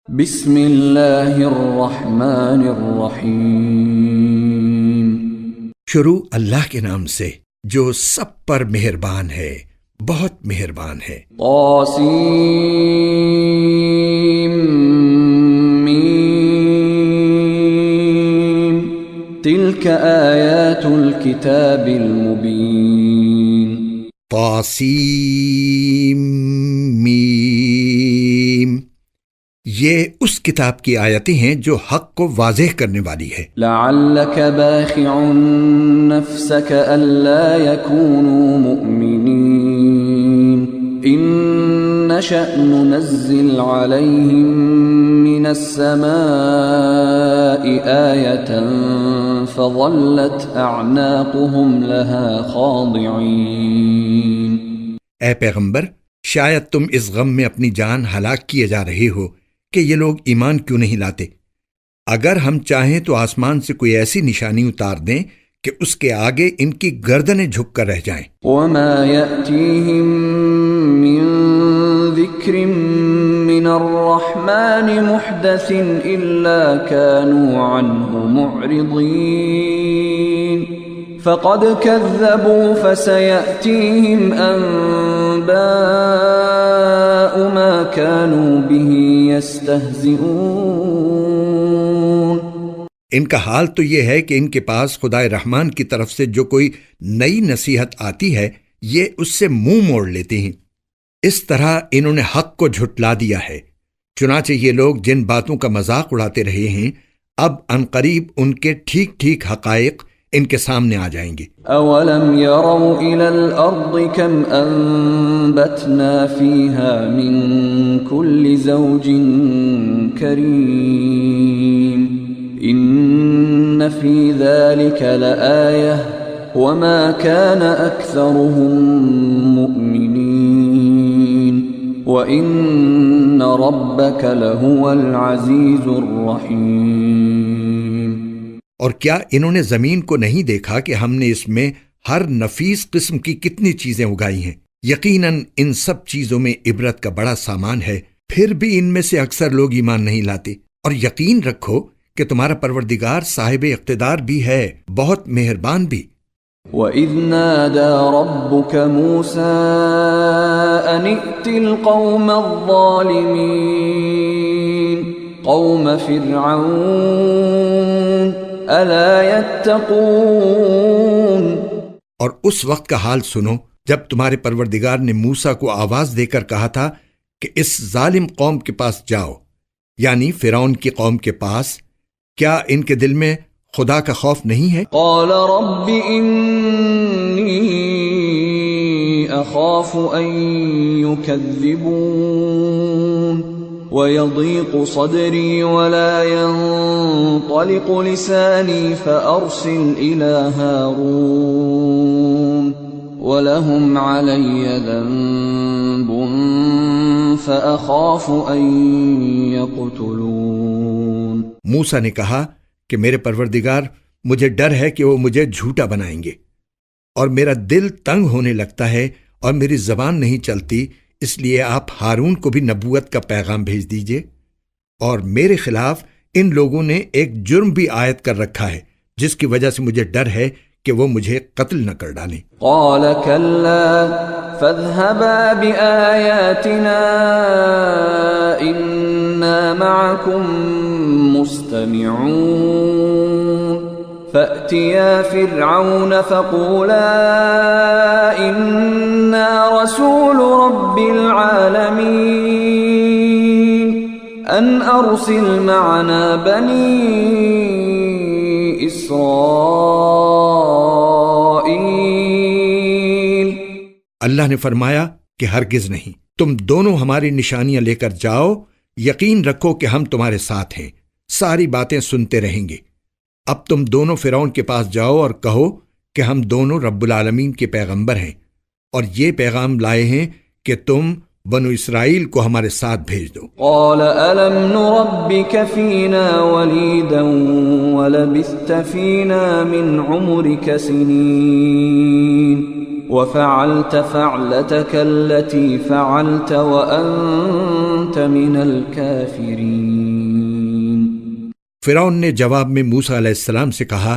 بسم اللہ الرحمن الرحیم۔ شروع اللہ کے نام سے جو سب پر مہربان ہے، بہت مہربان ہے۔ طاسیم میم تلک آیات الکتاب المبین۔ طاسیم میم، یہ اس کتاب کی آیتیں ہیں جو حق کو واضح کرنے والی ہے۔ لعلک باخع نفسک الا یکونوا مؤمنین ان نشأ ننزل علیہم من السماء آیة فظلت اعناقهم لها خاضعین۔ اے پیغمبر، شاید تم اس غم میں اپنی جان ہلاک کیے جا رہے ہو کہ یہ لوگ ایمان کیوں نہیں لاتے۔ اگر ہم چاہیں تو آسمان سے کوئی ایسی نشانی اتار دیں کہ اس کے آگے ان کی گردنیں جھک کر رہ جائیں۔ وما يأتيهم من ذكر من الرحمن محدث إلا كانوا عنه معرضين فقد كذبوا فسيأتيهم أنباء ما كانوا به يستهزئون۔ ان کا حال تو یہ ہے کہ ان کے پاس خدائے رحمان کی طرف سے جو کوئی نئی نصیحت آتی ہے یہ اس سے منہ موڑ لیتے ہیں۔ اس طرح انہوں نے حق کو جھٹلا دیا ہے۔ چنانچہ یہ لوگ جن باتوں کا مذاق اڑاتے رہے ہیں اب عنقریب ان کے ٹھیک ٹھیک حقائق ان کے سامنے آ جائیں گے۔ اولم يروا الى الارض كم انبتنا فيها من كل زوج كريم ان في ذلك لآية وما كان اكثرهم مؤمنين وان ربك لهو العزيز الرحيم۔ اور کیا انہوں نے زمین کو نہیں دیکھا کہ ہم نے اس میں ہر نفیس قسم کی کتنی چیزیں اگائی ہیں؟ یقیناً ان سب چیزوں میں عبرت کا بڑا سامان ہے، پھر بھی ان میں سے اکثر لوگ ایمان نہیں لاتے۔ اور یقین رکھو کہ تمہارا پروردگار صاحب اقتدار بھی ہے، بہت مہربان بھی۔ وَإِذْ نَادَى رَبُّكَ مُوسَىٰ أَنِ ائْتِ الْقَوْمَ الظَّالِمِينَ قَوْمَ فِرْعَوْنَ أَلَا يَتَّقُونَ۔ اور اس وقت کا حال سنو جب تمہارے پروردگار نے موسیٰ کو آواز دے کر کہا تھا کہ اس ظالم قوم کے پاس جاؤ، یعنی فرعون کی قوم کے پاس، کیا ان کے دل میں خدا کا خوف نہیں ہے؟ قال رب انی اخاف ان یکذبون ویضیق صدری ولا ينطلق لسانی فارسل الى هارون ولهم علی ذنب فاخاف ان یقتلون۔ موسیٰ نے کہا کہ میرے پروردگار، مجھے ڈر ہے کہ وہ مجھے جھوٹا بنائیں گے، اور میرا دل تنگ ہونے لگتا ہے اور میری زبان نہیں چلتی، اس لیے آپ ہارون کو بھی نبوت کا پیغام بھیج دیجئے۔ اور میرے خلاف ان لوگوں نے ایک جرم بھی عائد کر رکھا ہے جس کی وجہ سے مجھے ڈر ہے کہ وہ مجھے قتل نہ کر ڈالیں۔ قال كلا فاذهبا بآياتنا إنا معكم مستمعون فأتيا فرعون فقولا إنا رسول رب العالمين أن أرسل معنا بني إسرائيل۔ اللہ نے فرمایا کہ ہرگز نہیں، تم دونوں ہماری نشانیاں لے کر جاؤ، یقین رکھو کہ ہم تمہارے ساتھ ہیں، ساری باتیں سنتے رہیں گے۔ اب تم دونوں فرعون کے پاس جاؤ اور کہو کہ ہم دونوں رب العالمین کے پیغمبر ہیں اور یہ پیغام لائے ہیں کہ تم بنو اسرائیل کو ہمارے ساتھ بھیج دو۔ قال ألم نربك فينا وليدا ولبثت فينا من عمرك سنين وفعلت فعلتك التي فعلت وأنت من الكافرين۔ فرعون نے جواب میں موسیٰ علیہ السلام سے کہا،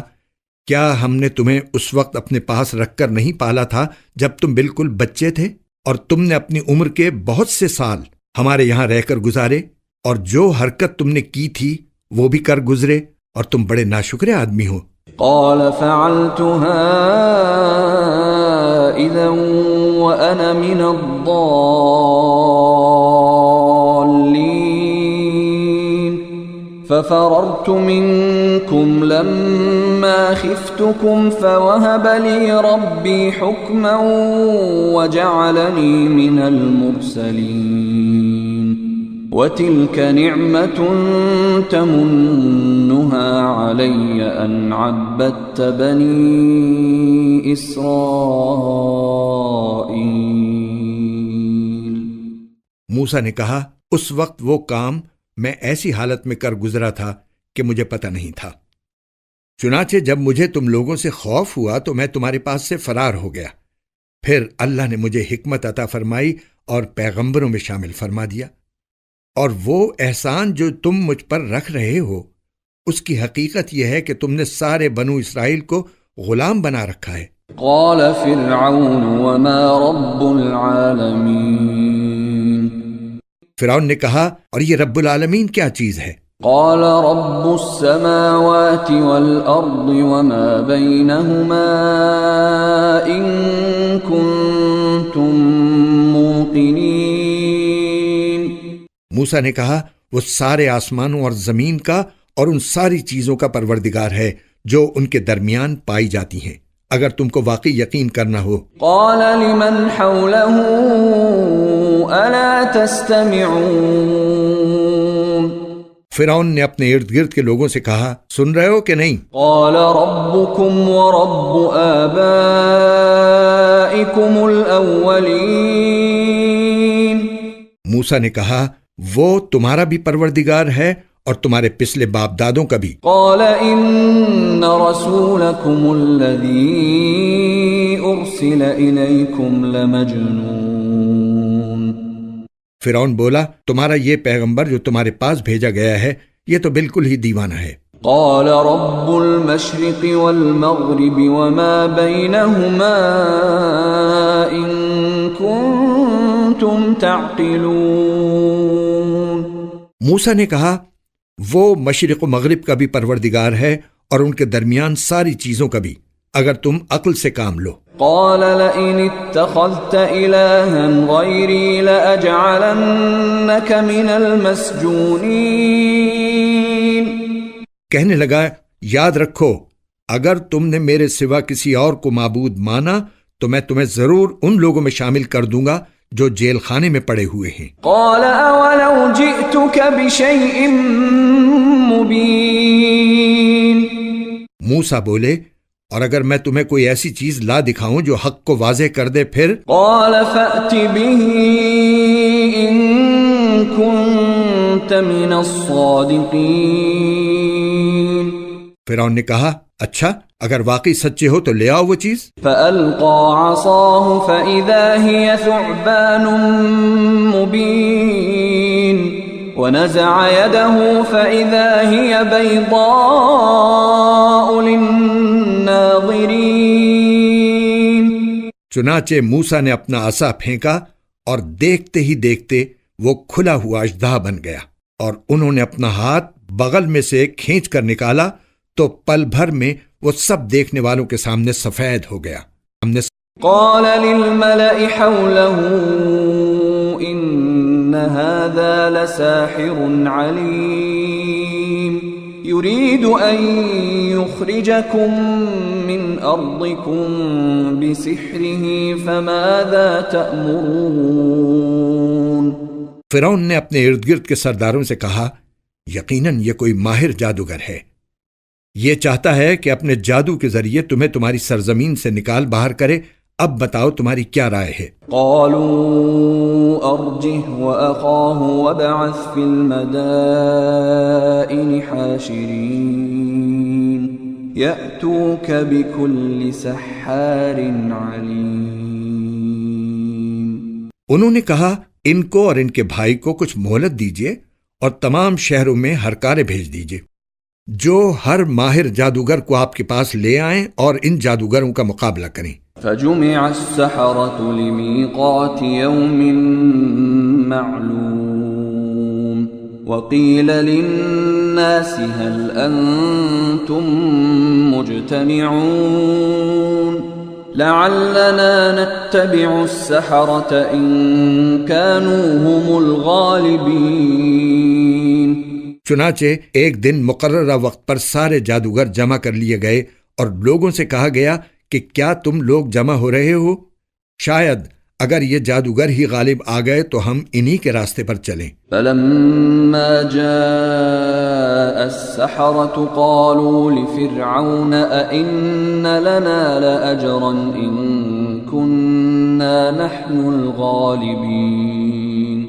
کیا ہم نے تمہیں اس وقت اپنے پاس رکھ کر نہیں پالا تھا جب تم بالکل بچے تھے، اور تم نے اپنی عمر کے بہت سے سال ہمارے یہاں رہ کر گزارے، اور جو حرکت تم نے کی تھی وہ بھی کر گزرے، اور تم بڑے ناشکرے آدمی ہو۔ قال فعلتها إذا وأنا من الضالين ففررت منكم لما خفتكم فوهب لي ربي حكما وجعلني من المرسلين وتلك نعمة تمنها علي أن عبدت بني إسرائيل۔ موسیٰ نے کہا، اس وقت وہ کام میں ایسی حالت میں کر گزرا تھا کہ مجھے پتہ نہیں تھا، چنانچہ جب مجھے تم لوگوں سے خوف ہوا تو میں تمہارے پاس سے فرار ہو گیا، پھر اللہ نے مجھے حکمت عطا فرمائی اور پیغمبروں میں شامل فرما دیا، اور وہ احسان جو تم مجھ پر رکھ رہے ہو اس کی حقیقت یہ ہے کہ تم نے سارے بنو اسرائیل کو غلام بنا رکھا ہے۔ قال فرعون وما رب العالمین، فرعون نے کہا، اور یہ رب العالمین کیا چیز ہے؟ قال رب السماوات والارض وما بينهما ان كنتم موقنين۔ موسیٰ نے کہا، وہ سارے آسمانوں اور زمین کا اور ان ساری چیزوں کا پروردگار ہے جو ان کے درمیان پائی جاتی ہیں، اگر تم کو واقعی یقین کرنا ہو۔ قال لمن حوله الا تستمعون، فرعون نے اپنے ارد گرد کے لوگوں سے کہا، سن رہے ہو کہ نہیں؟ قال ربكم ورب آبائكم الاولين، موسیٰ نے کہا، وہ تمہارا بھی پروردگار ہے اور تمہارے پچھلے باپ دادوں کا بھی۔ قال ان رسولكم الذي ارسل اليكم لمجنون، فرعون بولا، تمہارا یہ پیغمبر جو تمہارے پاس بھیجا گیا ہے یہ تو بالکل ہی دیوانہ ہے۔ قال رب المشرق والمغرب وما بينهما ان كنتم تعقلون، موسیٰ نے کہا، وہ مشرق و مغرب کا بھی پروردگار ہے اور ان کے درمیان ساری چیزوں کا بھی، اگر تم عقل سے کام لو۔ قال لئن اتخذت إلها غيري لأجعلنك من المسجونين، کہنے لگا، یاد رکھو اگر تم نے میرے سوا کسی اور کو معبود مانا تو میں تمہیں ضرور ان لوگوں میں شامل کر دوں گا جو جیل خانے میں پڑے ہوئے ہیں۔ قال اولو جئتك بشيء مبين، موسیٰ بولے، اور اگر میں تمہیں کوئی ایسی چیز لا دکھاؤں جو حق کو واضح کر دے پھر؟ قال فأت به ان كنت من الصادقين، فرعون نے کہا، اچھا اگر واقعی سچے ہو تو لے آؤ وہ چیز۔ فألقى عصاه فإذا هي ثعبان مبين ونزع يده فإذا هي بيضاء للناظرين، چنانچہ موسیٰ نے اپنا عصا پھینکا اور دیکھتے ہی دیکھتے وہ کھلا ہوا اژدہا بن گیا، اور انہوں نے اپنا ہاتھ بغل میں سے کھینچ کر نکالا تو پل بھر میں وہ سب دیکھنے والوں کے سامنے سفید ہو گیا۔ قال للملأ حوله ان هذا لساحر عليم يريد ان يخرجكم من ارضكم بسحره فماذا تأمرون، فرعون نے اپنے ارد گرد کے سرداروں سے کہا، یقیناً یہ کوئی ماہر جادوگر ہے، یہ چاہتا ہے کہ اپنے جادو کے ذریعے تمہیں تمہاری سرزمین سے نکال باہر کرے، اب بتاؤ تمہاری کیا رائے ہے؟ قالوا ارجه واخاه وابعث في المدائن حاشرين يأتوك بكل سحار عليم، انہوں نے کہا ان کو اور ان کے بھائی کو کچھ مہلت دیجیے اور تمام شہروں میں ہرکارے بھیج دیجیے جو ہر ماہر جادوگر کو آپ کے پاس لے آئیں اور ان جادوگروں کا مقابلہ کریں۔ فجمع السحرة لميقات يوم معلوم وقيل للناس هل أنتم مجتمعون لعلنا نتبع السحرة إن كانوا هم الغالبين۔ چنانچہ ایک دن مقررہ وقت پر سارے جادوگر جمع کر لیے گئے اور لوگوں سے کہا گیا کہ کیا تم لوگ جمع ہو رہے ہو؟ شاید اگر یہ جادوگر ہی غالب آ گئے تو ہم انہی کے راستے پر چلیں۔ فلما جاء السحرة قالوا لفرعون أئن لنا لأجرا إن كنا نحن الغالبين۔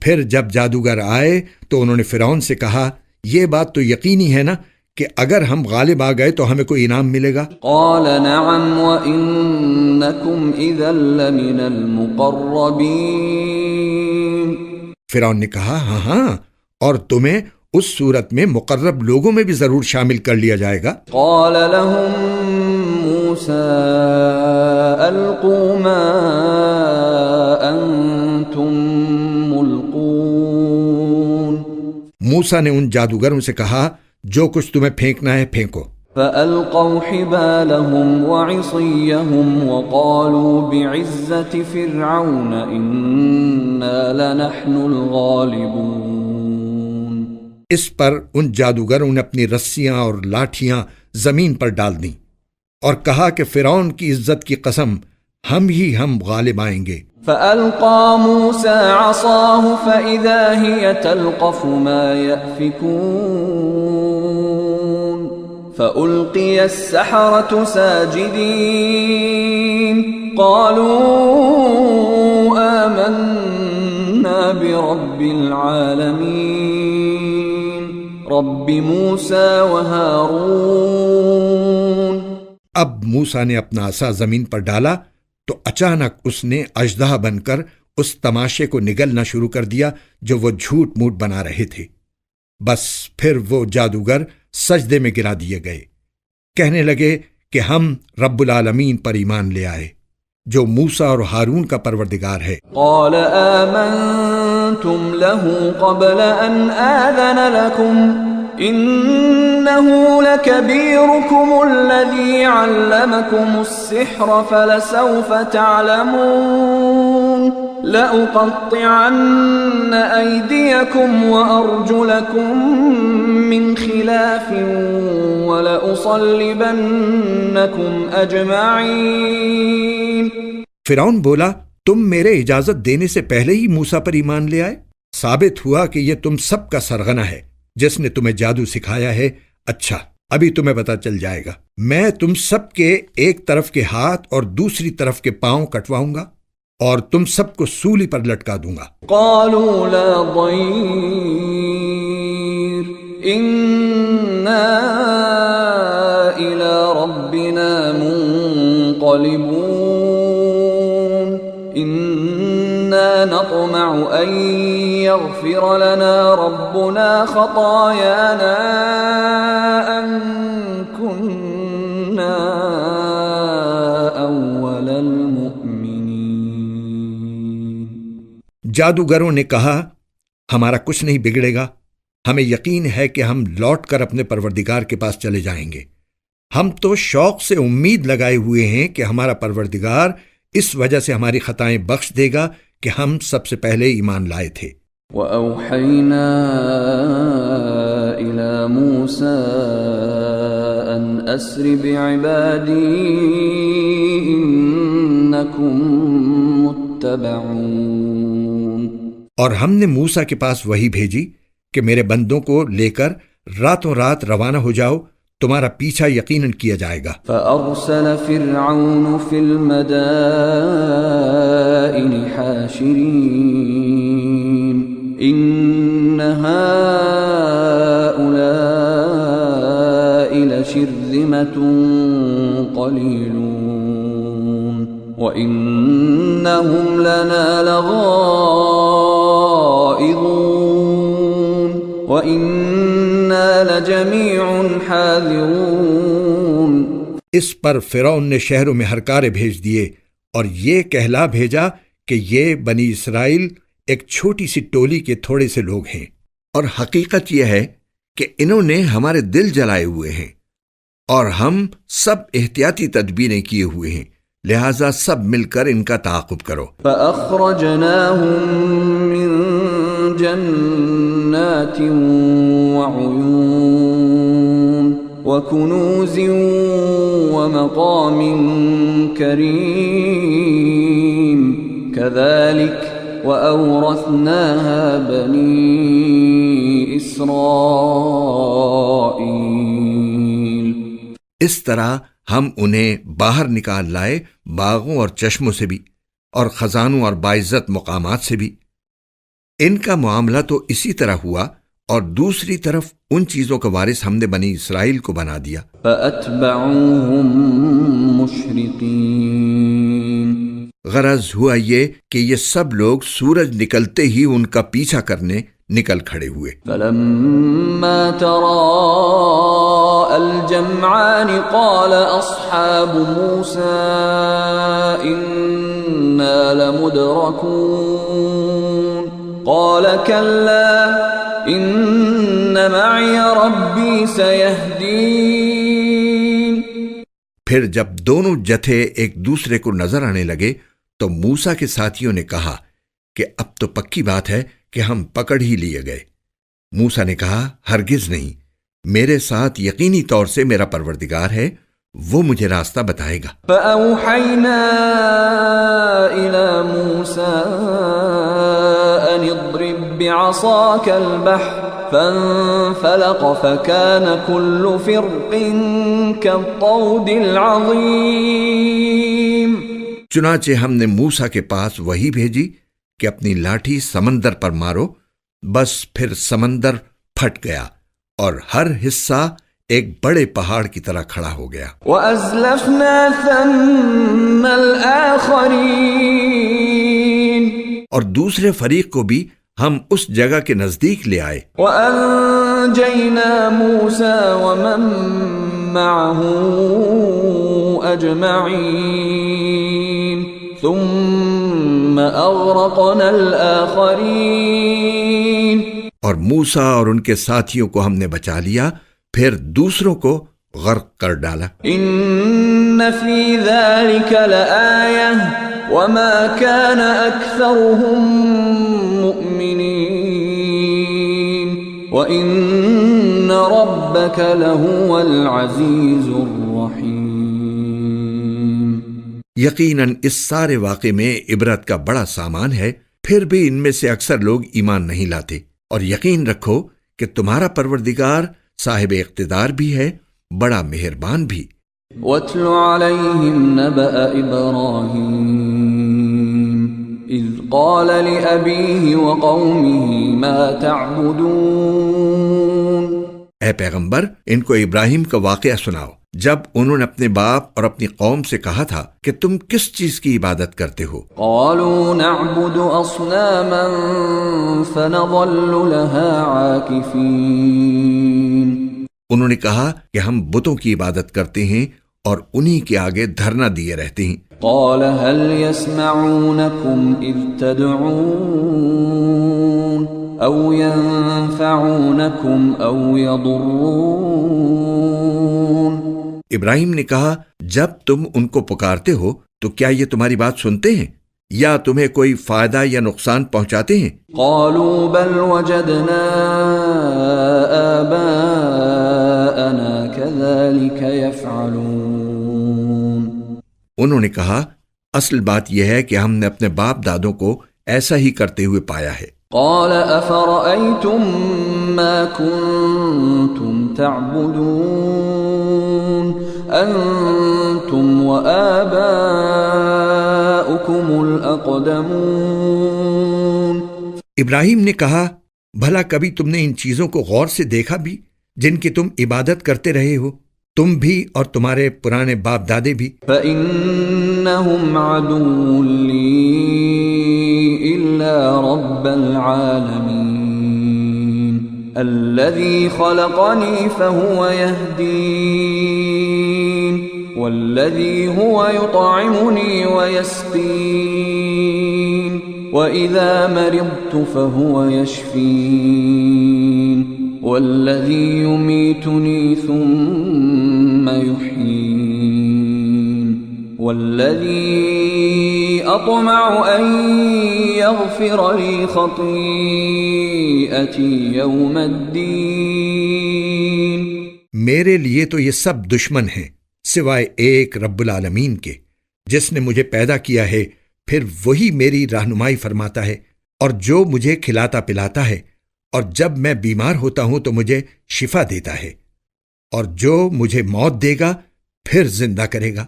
پھر جب جادوگر آئے تو انہوں نے فرعون سے کہا یہ بات تو یقینی ہے نا کہ اگر ہم غالب آ گئے تو ہمیں کوئی انعام ملے گا؟ قال نعم وإنكم إذا لمن المقربين۔ فرعون نے کہا ہاں ہاں، اور تمہیں اس صورت میں مقرب لوگوں میں بھی ضرور شامل کر لیا جائے گا۔ قال لهم موسى ألقوا ما أنتم ملقون۔ موسیٰ نے ان جادوگروں سے کہا جو کچھ تمہیں پھینکنا ہے پھینکو۔ فألقوا حبالهم وعصيهم وقالوا بعزة فرعون إنا لنحن الغالبون۔ اس پر ان جادوگروں نے اپنی رسیاں اور لاٹھیاں زمین پر ڈال دیں اور کہا کہ فرعون کی عزت کی قسم ہم غالب آئیں گے۔ فألقى موسى عصاه فإذا هي تلقف ما يأفكون فألقي السحرة ساجدين قالوا آمنا برب العالمين رب موسى وهارون۔ اب موسیٰ نے اپنا عصا زمین پر ڈالا تو اچانک اس نے اژدہا بن کر اس تماشے کو نگلنا شروع کر دیا جو وہ جھوٹ موٹ بنا رہے تھے۔ بس پھر وہ جادوگر سجدے میں گرا دیے گئے، کہنے لگے کہ ہم رب العالمین پر ایمان لے آئے جو موسیٰ اور ہارون کا پروردگار ہے۔ قال آمنتم له قبل ان آذن لكم إنه لكبيركم الذي علمكم السحر فلسوف تعلمون لأقطعن أيديكم وأرجلكم من خلاف ولأصلبنكم أجمعين۔ فرعون بولا تم میرے اجازت دینے سے پہلے ہی موسیٰ پر ایمان لے آئے؟ ثابت ہوا کہ یہ تم سب کا سرغنہ ہے جس نے تمہیں جادو سکھایا ہے۔ اچھا ابھی تمہیں پتہ چل جائے گا، میں تم سب کے ایک طرف کے ہاتھ اور دوسری طرف کے پاؤں کٹواؤں گا اور تم سب کو سولی پر لٹکا دوں گا۔ قالوا لا ضير إنا إلى ربنا منقلبون إنا نطمع أن يغفر لنا ربنا خطايانا أن كنا أول المؤمنين۔ جادوگروں نے کہا ہمارا کچھ نہیں بگڑے گا، ہمیں یقین ہے کہ ہم لوٹ کر اپنے پروردگار کے پاس چلے جائیں گے۔ ہم تو شوق سے امید لگائے ہوئے ہیں کہ ہمارا پروردگار اس وجہ سے ہماری خطائیں بخش دے گا کہ ہم سب سے پہلے ایمان لائے تھے۔ وَأَوْحَيْنَا إِلَى مُوسَىٰ أَنْ أَسْرِ بِعِبَادِي إِنَّكُمْ مُتَّبَعُونَ۔ اور ہم نے موسیٰ کے پاس وحی بھیجی کہ میرے بندوں کو لے کر راتوں رات روانہ ہو جاؤ، تمہارا پیچھا یقیناً کیا جائے گا۔ فَأَرْسَلَ فِرْعَوْنُ فِي الْمَدَائِنِ حَاشِرِينَ إِنَّ هَٰؤُلَاءِ لَشِرْذِمَةٌ قَلِيلُونَ وَإِنَّهُمْ إنهم لنا لغائظون وإنا لجميع حاذرون۔ اس پر فرعون نے شہروں میں ہرکارے بھیج دیے اور یہ کہلا بھیجا کہ یہ بنی اسرائیل ایک چھوٹی سی ٹولی کے تھوڑے سے لوگ ہیں، اور حقیقت یہ ہے کہ انہوں نے ہمارے دل جلائے ہوئے ہیں، اور ہم سب احتیاطی تدبیریں کیے ہوئے ہیں، لہٰذا سب مل کر ان کا تعاقب کرو۔ فأخرجناهم من جنات وعيون وكنوز ومقام كريم كذلك وأورثناها بني إسرائيل۔ اس طرح ہم انہیں باہر نکال لائے باغوں اور چشموں سے بھی، اور خزانوں اور باعزت مقامات سے بھی۔ ان کا معاملہ تو اسی طرح ہوا، اور دوسری طرف ان چیزوں کا وارث ہم نے بنی اسرائیل کو بنا دیا۔ فأتبعوهم مشرقين۔ غرض ہوا یہ کہ یہ سب لوگ سورج نکلتے ہی ان کا پیچھا کرنے نکل کھڑے ہوئے۔ فلما تراءى الجمعان قال أصحاب موسى إنا لمدركون قال كلا إن معي ربي سيهدين۔ پھر جب دونوں جتھے ایک دوسرے کو نظر آنے لگے تو موسیٰ کے ساتھیوں نے کہا کہ اب تو پکی بات ہے کہ ہم پکڑ ہی لیے گئے۔ موسیٰ نے کہا ہرگز نہیں، میرے ساتھ یقینی طور سے میرا پروردگار ہے، وہ مجھے راستہ بتائے گا۔ فأوحينا إلى موسى أن اضرب بعصاك البحر فانفلق فكان كل فرق كالطود العظيم۔ چنانچہ ہم نے موسیٰ کے پاس وحی بھیجی کہ اپنی لاٹھی سمندر پر مارو، بس پھر سمندر پھٹ گیا اور ہر حصہ ایک بڑے پہاڑ کی طرح کھڑا ہو گیا۔ وَأَزْلَفْنَا ثَمَّ الْآخَرِينَ۔ اور دوسرے فریق کو بھی ہم اس جگہ کے نزدیک لے آئے۔ وَأَنجَيْنَا مُوسَى وَمَن مَّعَهُ أَجْمَعِينَ ثُمَّ أَغْرَقْنَا الْآخَرِينَ۔ اور موسیٰ اور ان کے ساتھیوں کو ہم نے بچا لیا، پھر دوسروں کو غرق کر ڈالا۔ إِنَّ فِي ذَلِكَ لَآيَةً وَمَا كَانَ أَكْثَرُهُم مُؤْمِنِينَ وَإِنَّ رَبَّكَ لَهُوَ الْعَزِيزُ الرَّحِيمُ۔ یقیناً اس سارے واقعے میں عبرت کا بڑا سامان ہے، پھر بھی ان میں سے اکثر لوگ ایمان نہیں لاتے، اور یقین رکھو کہ تمہارا پروردگار صاحب اقتدار بھی ہے، بڑا مہربان بھی۔ وَاتْلُ عَلَيْهِمْ نَبَأَ إِبْرَاهِيمَ إِذْ قَالَ لِأَبِيهِ وَقَوْمِهِ مَا تَعْبُدُونَ۔ اے پیغمبر، ان کو ابراہیم کا واقعہ سناؤ جب انہوں نے اپنے باپ اور اپنی قوم سے کہا تھا کہ تم کس چیز کی عبادت کرتے ہو؟ قالوا نعبد أصناما فنظل لها عاكفين۔ انہوں نے کہا کہ ہم بتوں کی عبادت کرتے ہیں اور انہی کے آگے دھرنا دیے رہتے ہیں۔ قال هل يسمعونكم إذ تدعون أو ينفعونكم أو يضرون۔ ابراہیم نے کہا جب تم ان کو پکارتے ہو تو کیا یہ تمہاری بات سنتے ہیں یا تمہیں کوئی فائدہ یا نقصان پہنچاتے ہیں؟ قالوا بل وجدنا آباءنا كذلك يفعلون۔ انہوں نے کہا اصل بات یہ ہے کہ ہم نے اپنے باپ دادوں کو ایسا ہی کرتے ہوئے پایا ہے۔ قال أفرأيتم ما كنتم تعبدون أنتم وآباؤكم الأقدمون۔ ابراہیم نے کہا بھلا کبھی تم نے ان چیزوں کو غور سے دیکھا بھی جن کی تم عبادت کرتے رہے ہو؟ تم بھی اور تمہارے پرانے باپ دادے بھی۔ فَإِنَّهُمْ عَدُوٌّ لِّي إِلَّا رَبَّ الْعَالَمِينَ الَّذِي خَلَقَنِي فَهُوَ يَهْدِينِ وَالَّذِي هُوَ يُطْعِمُنِي وَيَسْقِينِ وَإِذَا مَرِضْتُ فَهُوَ يَشْفِينِ وَالَّذِي يُمِيتُنِي ثُمَّ يُحْيِينِ وَالَّذِي أَطْمَعُ أَن يَغْفِرَ لِي خَطِيئَتِي يَوْمَ الدِّينِ۔ میرے لیے تو یہ سب دشمن ہیں سوائے ایک رب العالمین کے، جس نے مجھے پیدا کیا ہے، پھر وہی میری رہنمائی فرماتا ہے، اور جو مجھے کھلاتا پلاتا ہے، اور جب میں بیمار ہوتا ہوں تو مجھے شفا دیتا ہے، اور جو مجھے موت دے گا پھر زندہ کرے گا،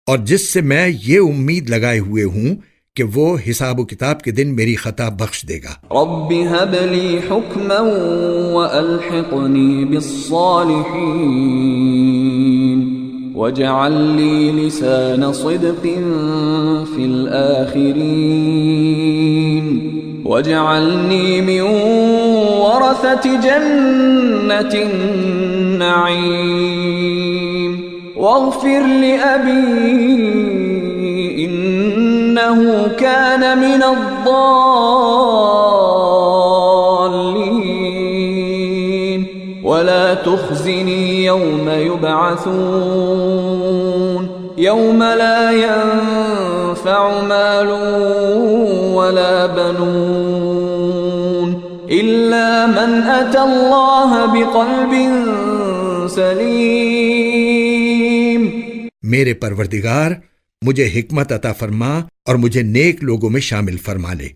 اور جس سے میں یہ امید لگائے ہوئے ہوں کہ وہ حساب و کتاب کے دن میری خطا بخش دے گا۔ رب هب لي حكما وألحقني بالصالحين واجعل لي لسان صدق في الآخرين واجعلني من ورثة جنة النعيم واغفر لأبي إنه كان من الضالين ولا تخزني يوم يبعثون يوم لا ينفع مال ولا بنون إلا من أتى الله بقلب سليم۔ میرے پروردگار مجھے حکمت عطا فرما اور مجھے نیک لوگوں میں شامل فرما لے،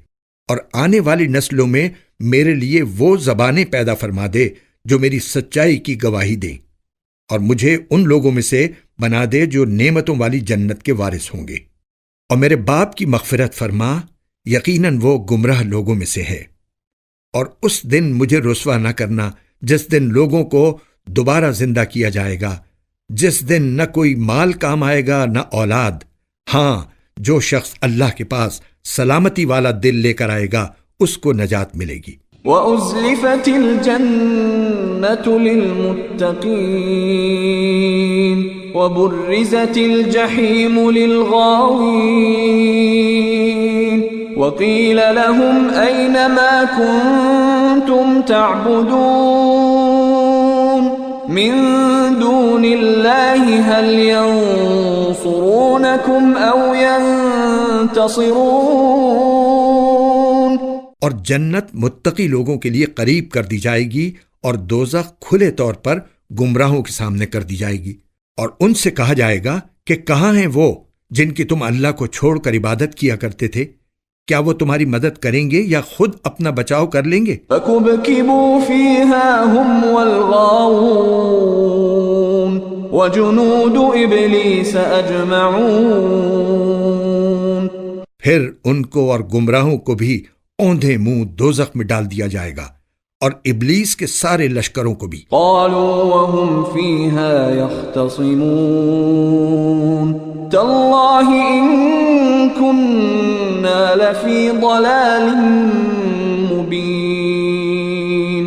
اور آنے والی نسلوں میں میرے لیے وہ زبانیں پیدا فرما دے جو میری سچائی کی گواہی دیں، اور مجھے ان لوگوں میں سے بنا دے جو نعمتوں والی جنت کے وارث ہوں گے، اور میرے باپ کی مغفرت فرما، یقیناً وہ گمراہ لوگوں میں سے ہے۔ اور اس دن مجھے رسوا نہ کرنا جس دن لوگوں کو دوبارہ زندہ کیا جائے گا، جس دن نہ کوئی مال کام آئے گا نہ اولاد، ہاں جو شخص اللہ کے پاس سلامتی والا دل لے کر آئے گا اس کو نجات ملے گی۔ وَأُزْلِفَتِ الْجَنَّةُ لِلْمُتَّقِينَ وَبُرِّزَتِ الْجَحِيمُ لِلْغَاوِينَ وَقِيلَ لَهُمْ أَيْنَ مَا كُنتُمْ تَعْبُدُونَ مِن دُونِ اللَّهِ هَلْ يَنصُرُونَكُمْ أَوْ يَنتَصِرُونَ۔ اور جنت متقی لوگوں کے لیے قریب کر دی جائے گی، اور دوزخ کھلے طور پر گمراہوں کے سامنے کر دی جائے گی، اور ان سے کہا جائے گا کہ کہاں ہیں وہ جن کی تم اللہ کو چھوڑ کر عبادت کیا کرتے تھے؟ کیا وہ تمہاری مدد کریں گے یا خود اپنا بچاؤ کر لیں گے؟ فَكُبْكِبُوا فِيهَا هُمْ وَالْغَاوُونَ وَجُنُودُ إِبْلِيسَ أَجْمَعُونَ۔ پھر ان کو اور گمراہوں کو بھی اوندھے منہ دوزخ میں ڈال دیا جائے گا، اور ابلیس کے سارے لشکروں کو بھی۔ قالوا وهم فيها يختصمون تالله إن كنا لفي ضلال مبين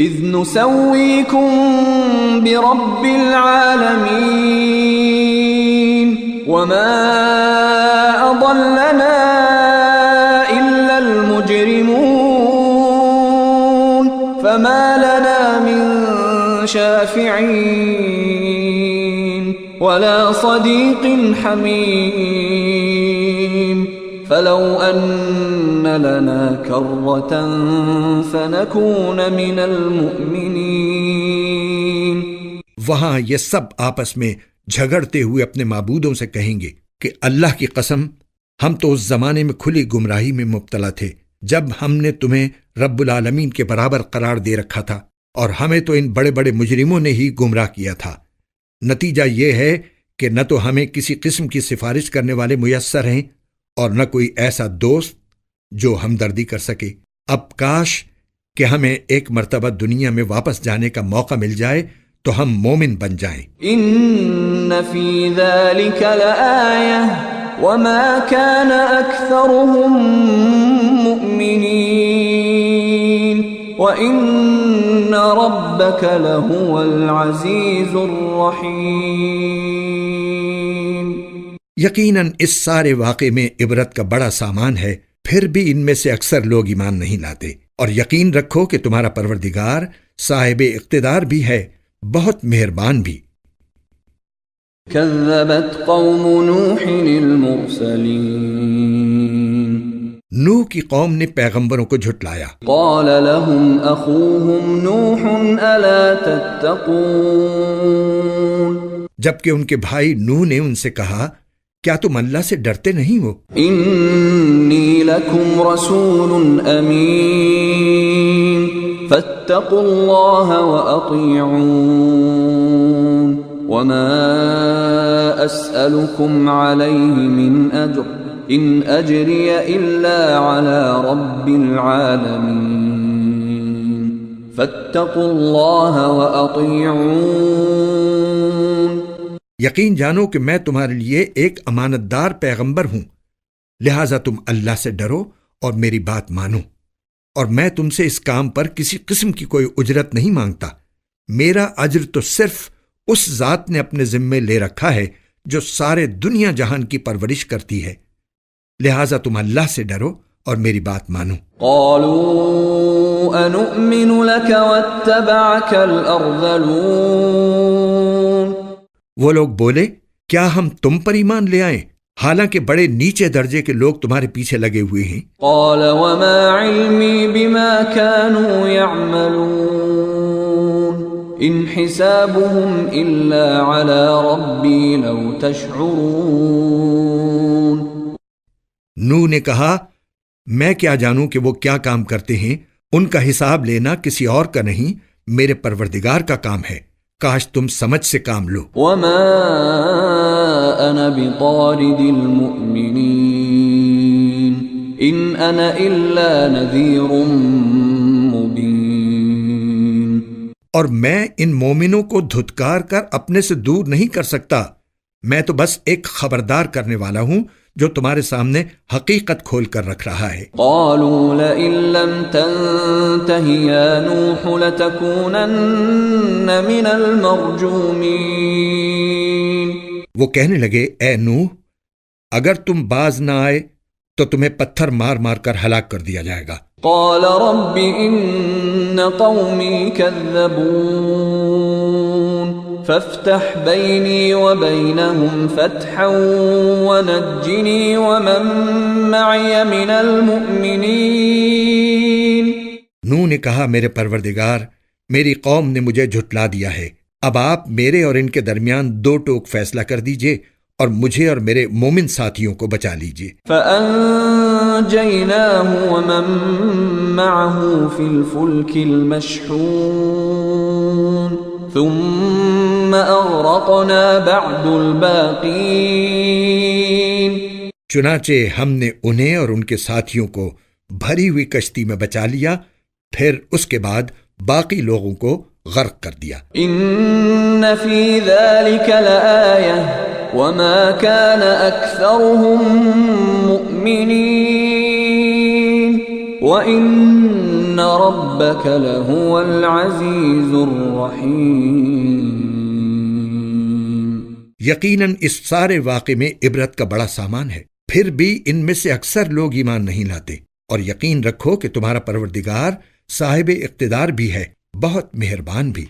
إذ نسويكم برب العالمين وما أضلنا إلا المجرمون فما لنا من شافعين ولا صديق حميم فلو أن لنا كرة فنكون من المؤمنين۔ وہاں یہ سب آپس میں جھگڑتے ہوئے اپنے معبودوں سے کہیں گے کہ اللہ کی قسم، ہم تو اس زمانے میں کھلی گمراہی میں مبتلا تھے جب ہم نے تمہیں رب العالمین کے برابر قرار دے رکھا تھا، اور ہمیں تو ان بڑے بڑے مجرموں نے ہی گمراہ کیا تھا۔ نتیجہ یہ ہے کہ نہ تو ہمیں کسی قسم کی سفارش کرنے والے میسر ہیں، اور نہ کوئی ایسا دوست جو ہمدردی کر سکے۔ اب کاش کہ ہمیں ایک مرتبہ دنیا میں واپس جانے کا موقع مل جائے تو ہم مومن بن جائیں۔ ان فی ذلک لآیہ وما كان اکثرهم مؤمنین وان ربک لہو العزیز الرحیم۔ یقیناً اس سارے واقعے میں عبرت کا بڑا سامان ہے، پھر بھی ان میں سے اکثر لوگ ایمان نہیں لاتے، اور یقین رکھو کہ تمہارا پروردگار صاحب اقتدار بھی ہے، بہت مہربان بھی۔ کذبت قوم نوح المرسلین، نوح کی قوم نے پیغمبروں کو جھٹلایا۔ قال لهم اخوهم نوح الا تتقون، جبکہ ان کے بھائی نوح نے ان سے کہا کیا تم اللہ سے ڈرتے نہیں ہو؟ انی لکم رسول امین فاتقوا اللہ واطیعون وما اسألکم علیہ من اجر ان اجری الا علی رب العالمین فاتقوا اللہ واطیعون۔ یقین جانو کہ میں تمہارے لیے ایک امانت دار پیغمبر ہوں، لہٰذا تم اللہ سے ڈرو اور میری بات مانو، اور میں تم سے اس کام پر کسی قسم کی کوئی اجرت نہیں مانگتا، میرا اجر تو صرف اس ذات نے اپنے ذمے لے رکھا ہے جو سارے دنیا جہان کی پرورش کرتی ہے، لہٰذا تم اللہ سے ڈرو اور میری بات مانو۔ قالوا انؤمن لك واتبعك الارذلون، وہ لوگ بولے کیا ہم تم پر ایمان لے آئیں حالانکہ بڑے نیچے درجے کے لوگ تمہارے پیچھے لگے ہوئے ہیں؟ قال وما علمی بما كانوا يعملون ان حسابهم الا على ربی لو تشعرون۔ نوح نے کہا میں کیا جانوں کہ وہ کیا کام کرتے ہیں، ان کا حساب لینا کسی اور کا نہیں، میرے پروردگار کا کام ہے، کاش تم سمجھ سے کام لو۔ وما انا بطارد المؤمنین ان انا الا نذیر مبین، اور میں ان مومنوں کو دھتکار کر اپنے سے دور نہیں کر سکتا، میں تو بس ایک خبردار کرنے والا ہوں جو تمہارے سامنے حقیقت کھول کر رکھ رہا ہے۔ قالوا لئن لم تنته يا نوح لتكونن من المرجومين، وہ کہنے لگے اے نوح اگر تم باز نہ آئے تو تمہیں پتھر مار مار کر ہلاک کر دیا جائے گا۔ قال رب ان قومی كذبون فافتح بینی وبینہم فتحا ونجنی ومن معی من المؤمنین۔ نوح نے کہا میرے پروردگار میری قوم نے مجھے جھٹلا دیا ہے، اب آپ میرے اور ان کے درمیان دو ٹوک فیصلہ کر دیجئے اور مجھے اور میرے مومن ساتھیوں کو بچا لیجئے۔ فَأَنْجَيْنَاهُ وَمَن مَّعَهُ فِي الْفُلْكِ الْمَشْحُونِ ثُمَّ أَغْرَقْنَا بَعْدُ الْبَاقِينَ۔ چنانچہ ہم نے انہیں اور ان کے ساتھیوں کو بھری ہوئی کشتی میں بچا لیا، پھر اس کے بعد باقی لوگوں کو غرق کر دیا۔ إِنَّ فِي ذَلِكَ لَآيَةً وَمَا كَانَ أَكْثَرُهُم مُؤْمِنِينَ وَإِنَّ رَبَّكَ لَهُوَ الْعَزِيزُ الرَّحِيمُ۔ یقیناً اس سارے واقعے میں عبرت کا بڑا سامان ہے، پھر بھی ان میں سے اکثر لوگ ایمان نہیں لاتے، اور یقین رکھو کہ تمہارا پروردگار صاحب اقتدار بھی ہے، بہت مہربان بھی۔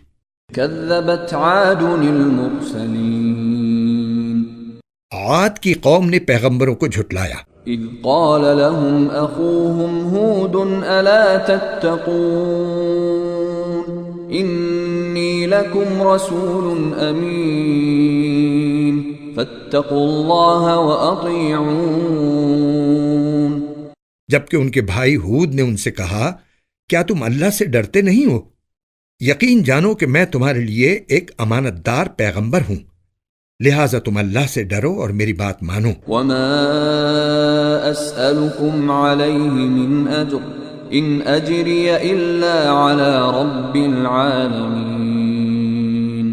كذبت عاد المرسلين عاد کی قوم نے پیغمبروں کو جھٹلایا۔ إذ قال لهم أخوهم هود ألا تتقون إني لكم رسول أمين فاتقوا الله وأطيعون۔ جبکہ ان کے بھائی ہود نے ان سے کہا کیا تم اللہ سے ڈرتے نہیں ہو؟ یقین جانو کہ میں تمہارے لیے ایک امانت دار پیغمبر ہوں، لہٰذا تم اللہ سے ڈرو اور میری بات مانو۔ وما أسألكم عليه من أجر إن أجري إلا على رب العالمين۔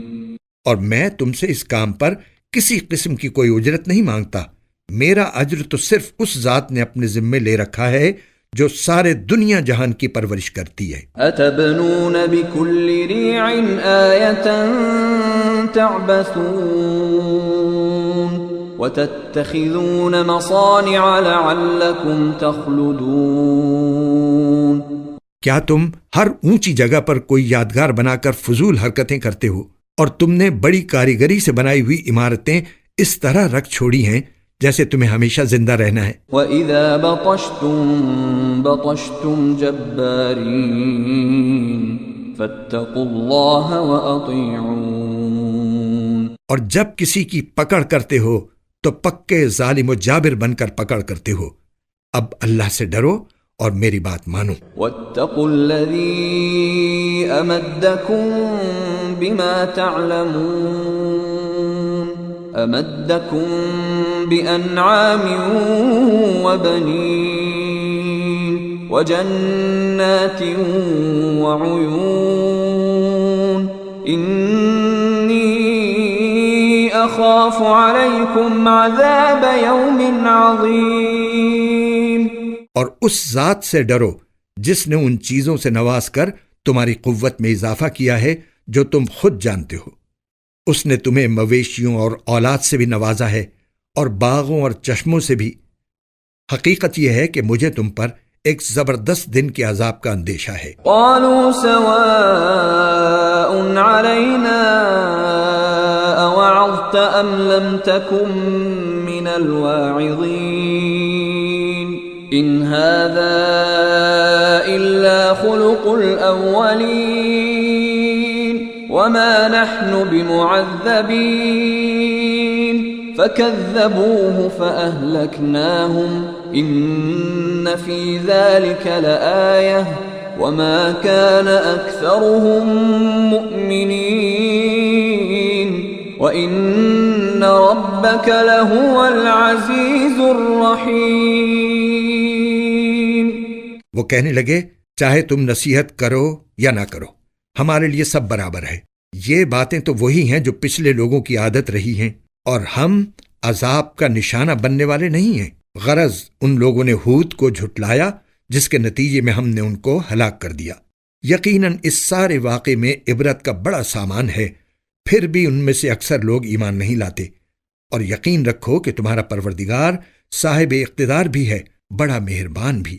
اور میں تم سے اس کام پر کسی قسم کی کوئی اجرت نہیں مانگتا، میرا اجر تو صرف اس ذات نے اپنے ذمے لے رکھا ہے جو سارے دنیا جہان کی پرورش کرتی ہے۔ اتبنون بكل ريع آية تعبثون وتتخذون مصانع لعلكم تخلدون۔ کیا تم ہر اونچی جگہ پر کوئی یادگار بنا کر فضول حرکتیں کرتے ہو، اور تم نے بڑی کاریگری سے بنائی ہوئی عمارتیں اس طرح رکھ چھوڑی ہیں جیسے تمہیں ہمیشہ زندہ رہنا ہے۔ وَإِذَا بَطَشْتُم بَطَشْتُم جَبَّارِينَ فَاتَّقُوا اللَّهَ وَأَطِيعُونِ۔ اور جب کسی کی پکڑ کرتے ہو تو پکے ظالم و جابر بن کر پکڑ کرتے ہو، اب اللہ سے ڈرو اور میری بات مانو۔ وَاتَّقُوا الَّذِي أَمَدَّكُم بِمَا تَعْلَمُونَ أَمَدَّكُم بِأَنْعَامٍ وَبَنِينَ وَجَنَّاتٍ وَعُيُونٍ إِنِّي أَخَافُ عَلَيْكُمْ عَذَابَ يَوْمٍ عَظِيمٍ۔ اور اس ذات سے ڈرو جس نے ان چیزوں سے نواز کر تمہاری قوت میں اضافہ کیا ہے جو تم خود جانتے ہو۔ اس نے تمہیں مویشیوں اور اولاد سے بھی نوازا ہے، اور باغوں اور چشموں سے بھی۔ حقیقت یہ ہے کہ مجھے تم پر ایک زبردست دن کے عذاب کا اندیشہ ہے۔ قالوا سواء علينا أوعظت أم لم تكن من الواعظين إن هذا إلا خلق الأولين وما نحن بمعذبين فكذبوه فأهلكناهم إن في ذلك لآية وما كان أكثرهم مؤمنين وإن ربك لهو العزيز الرحيم۔ وہ کہنے لگے چاہے تم نصیحت کرو یا نہ کرو، ہمارے لیے سب برابر ہے۔ یہ باتیں تو وہی ہیں جو پچھلے لوگوں کی عادت رہی ہیں، اور ہم عذاب کا نشانہ بننے والے نہیں ہیں۔ غرض ان لوگوں نے ہود کو جھٹلایا جس کے نتیجے میں ہم نے ان کو ہلاک کر دیا۔ یقیناً اس سارے واقعے میں عبرت کا بڑا سامان ہے، پھر بھی ان میں سے اکثر لوگ ایمان نہیں لاتے۔ اور یقین رکھو کہ تمہارا پروردگار صاحب اقتدار بھی ہے، بڑا مہربان بھی۔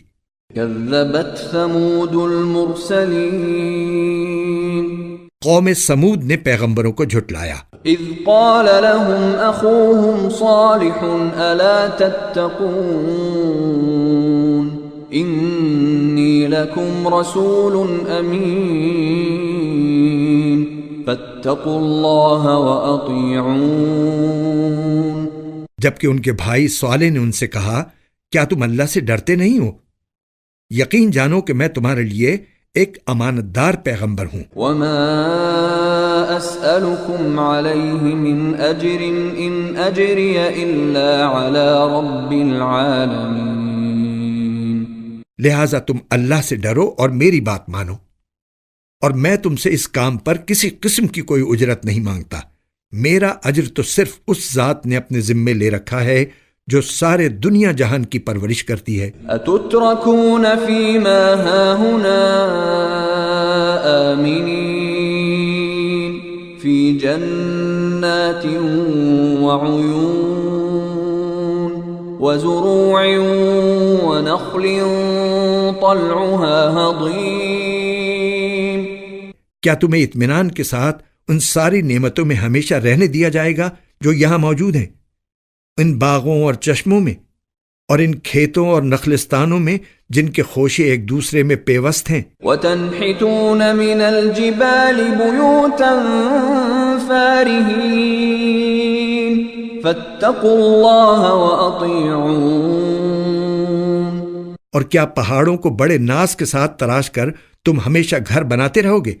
كذبت ثمود المرسلين قوم سمود نے پیغمبروں کو جھٹلایا۔ اذ قال لهم اخوهم صالح الا تتقون انی لکم رسول امین فاتقوا اللہ واطیعون۔ جبکہ ان کے بھائی صالح نے ان سے کہا کیا تم اللہ سے ڈرتے نہیں ہو؟ یقین جانو کہ میں تمہارے لیے ایک امانت دار پیغمبر ہوں۔ وما اسألكم علیہ من اجر ان اجری الا علی رب العالمین۔ لہٰذا تم اللہ سے ڈرو اور میری بات مانو، اور میں تم سے اس کام پر کسی قسم کی کوئی اجرت نہیں مانگتا، میرا اجر تو صرف اس ذات نے اپنے ذمے لے رکھا ہے جو سارے دنیا جہان کی پرورش کرتی ہے۔ اتترکون فیما ہاہنا آمنین فی جنات وعیون وزروع ونخل طلعها ہضیم۔ کیا تمہیں اطمینان کے ساتھ ان ساری نعمتوں میں ہمیشہ رہنے دیا جائے گا جو یہاں موجود ہیں، ان باغوں اور چشموں میں، اور ان کھیتوں اور نخلستانوں میں جن کے خوشے ایک دوسرے میں پیوست ہیں؟ وَتَنْحِتُونَ مِنَ الْجِبَالِ بُيُوتًا فَارِهِينَ فَاتَّقُوا اللَّهَ وَأَطِيعُونَ۔ اور کیا پہاڑوں کو بڑے ناز کے ساتھ تراش کر تم ہمیشہ گھر بناتے رہو گے؟